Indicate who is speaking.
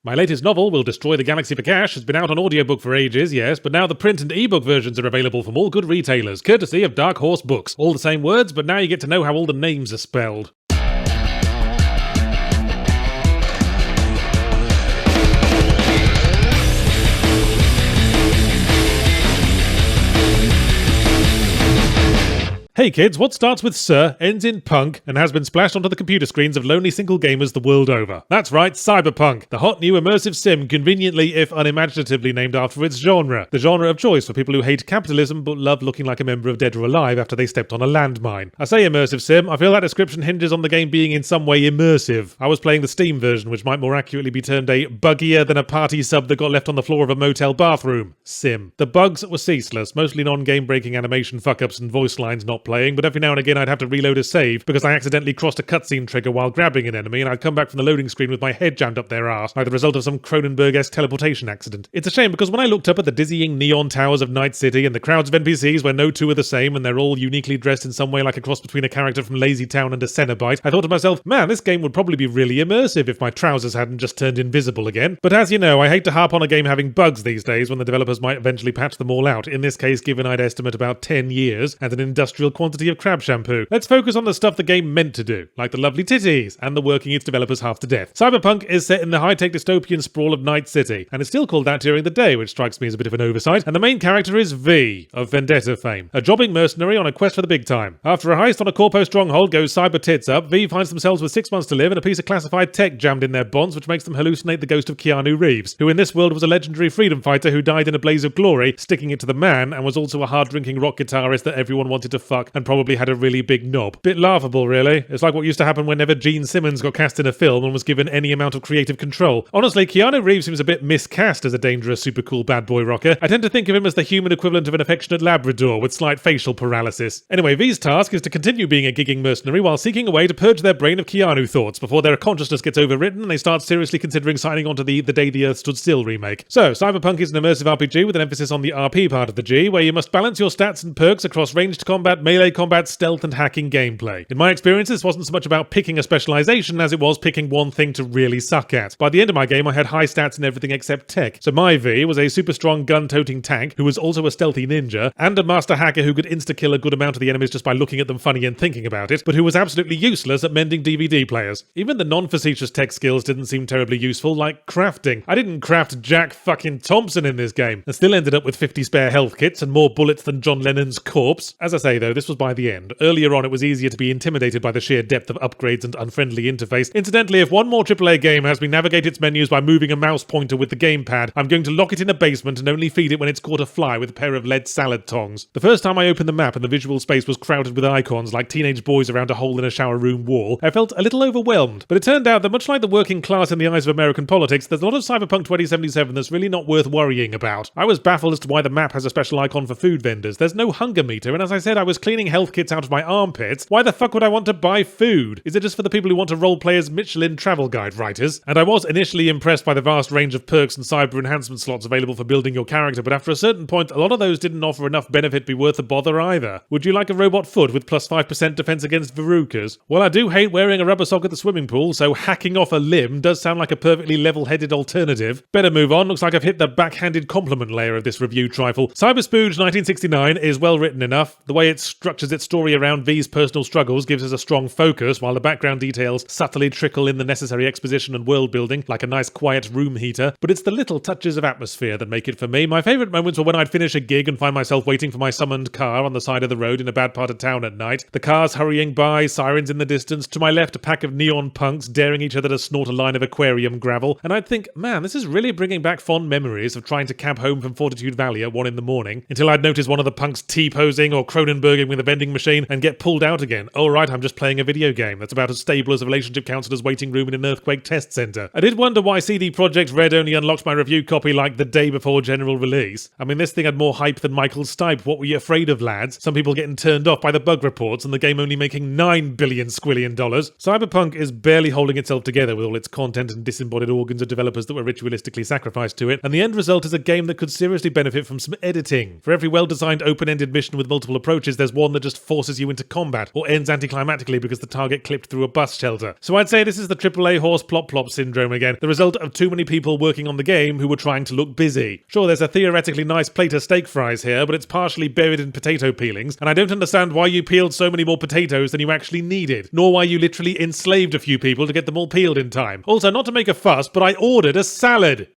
Speaker 1: My latest novel, Will Destroy the Galaxy for Cash, has been out on audiobook for ages, yes, but now the print and ebook versions are available from all good retailers, courtesy of Dark Horse Books. All the same words, but now you get to know how all the names are spelled. Hey kids, what starts with Sir, ends in punk, and has been splashed onto the computer screens of lonely single gamers the world over? That's right, Cyberpunk, the hot new immersive sim conveniently, if unimaginatively, named after its genre. The genre of choice for people who hate capitalism but love looking like a member of Dead or Alive after they stepped on a landmine. I say immersive sim, I feel that description hinges on the game being in some way immersive. I was playing the Steam version, which might more accurately be termed a buggier than a party sub that got left on the floor of a motel bathroom sim. The bugs were ceaseless, mostly non-game breaking animation fuck-ups and voice lines not playing, but every now and again I'd have to reload a save because I accidentally crossed a cutscene trigger while grabbing an enemy, and I'd come back from the loading screen with my head jammed up their arse, like the result of some Cronenberg-esque teleportation accident. It's a shame because when I looked up at the dizzying neon towers of Night City and the crowds of NPCs where no two are the same and they're all uniquely dressed in some way like a cross between a character from Lazy Town and a Cenobite, I thought to myself, man, this game would probably be really immersive if my trousers hadn't just turned invisible again. But as you know, I hate to harp on a game having bugs these days when the developers might eventually patch them all out, in this case given I'd estimate about 10 years and an industrial quantity of crab shampoo. Let's focus on the stuff the game meant to do, like the lovely titties, and the working its developers half to death. Cyberpunk is set in the high-tech dystopian sprawl of Night City, and it's still called that during the day, which strikes me as a bit of an oversight, and the main character is V, of Vendetta fame, a jobbing mercenary on a quest for the big time. After a heist on a corpo stronghold goes cyber tits up, V finds themselves with 6 months to live and a piece of classified tech jammed in their bonds, which makes them hallucinate the ghost of Keanu Reeves, who in this world was a legendary freedom fighter who died in a blaze of glory, sticking it to the man, and was also a hard-drinking rock guitarist that everyone wanted to fuck and probably had a really big knob. Bit laughable, really. It's like what used to happen whenever Gene Simmons got cast in a film and was given any amount of creative control. Honestly, Keanu Reeves seems a bit miscast as a dangerous, super cool bad boy rocker. I tend to think of him as the human equivalent of an affectionate Labrador with slight facial paralysis. Anyway, V's task is to continue being a gigging mercenary while seeking a way to purge their brain of Keanu thoughts before their consciousness gets overwritten and they start seriously considering signing on to the Day the Earth Stood Still remake. So, Cyberpunk is an immersive RPG with an emphasis on the RP part of the G, where you must balance your stats and perks across ranged combat, melee combat, stealth, and hacking gameplay. In my experience, this wasn't so much about picking a specialization as it was picking one thing to really suck at. By the end of my game, I had high stats in everything except tech. So my V was a super strong gun-toting tank who was also a stealthy ninja, and a master hacker who could insta-kill a good amount of the enemies just by looking at them funny and thinking about it, but who was absolutely useless at mending DVD players. Even the non-facetious tech skills didn't seem terribly useful, like crafting. I didn't craft Jack fucking Thompson in this game, and still ended up with 50 spare health kits and more bullets than John Lennon's corpse. As I say though, this was by the end. Earlier on it was easier to be intimidated by the sheer depth of upgrades and unfriendly interface. Incidentally, if one more AAA game has me navigate its menus by moving a mouse pointer with the gamepad, I'm going to lock it in a basement and only feed it when it's caught a fly with a pair of lead salad tongs. The first time I opened the map and the visual space was crowded with icons like teenage boys around a hole in a shower room wall, I felt a little overwhelmed. But it turned out that much like the working class in the eyes of American politics, there's a lot of Cyberpunk 2077 that's really not worth worrying about. I was baffled as to why the map has a special icon for food vendors. There's no hunger meter, and as I said, I was cleaning health kits out of my armpits. Why the fuck would I want to buy food? Is it just for the people who want to roleplay as Michelin travel guide writers? And I was initially impressed by the vast range of perks and cyber enhancement slots available for building your character, but after a certain point, a lot of those didn't offer enough benefit to be worth the bother either. Would you like a robot foot with plus 5% defense against verrucas? Well, I do hate wearing a rubber sock at the swimming pool, so hacking off a limb does sound like a perfectly level-headed alternative. Better move on, looks like I've hit the backhanded compliment layer of this review trifle. Cyberspooge 1969 is well written enough. The way it structures its story around V's personal struggles gives us a strong focus, while the background details subtly trickle in the necessary exposition and world building, like a nice quiet room heater. But it's the little touches of atmosphere that make it for me. My favourite moments were when I'd finish a gig and find myself waiting for my summoned car on the side of the road in a bad part of town at night. The cars hurrying by, sirens in the distance, to my left a pack of neon punks daring each other to snort a line of aquarium gravel, and I'd think, man, this is really bringing back fond memories of trying to cab home from Fortitude Valley at 1 a.m, until I'd notice one of the punks T-posing or Cronenberging with a vending machine and get pulled out again. Oh right, I'm just playing a video game that's about as stable as a relationship counselor's waiting room in an earthquake test centre. I did wonder why CD Projekt Red only unlocked my review copy like the day before general release. I mean, this thing had more hype than Michael Stipe. What were you afraid of, lads? Some people getting turned off by the bug reports and the game only making $9 billion squillion. Cyberpunk is barely holding itself together with all its content and disembodied organs of developers that were ritualistically sacrificed to it, and the end result is a game that could seriously benefit from some editing. For every well-designed open-ended mission with multiple approaches, there's one that just forces you into combat, or ends anticlimactically because the target clipped through a bus shelter. So I'd say this is the AAA horse plop plop syndrome again, the result of too many people working on the game who were trying to look busy. Sure, there's a theoretically nice plate of steak fries here, but it's partially buried in potato peelings, and I don't understand why you peeled so many more potatoes than you actually needed, nor why you literally enslaved a few people to get them all peeled in time. Also, not to make a fuss, but I ordered a salad!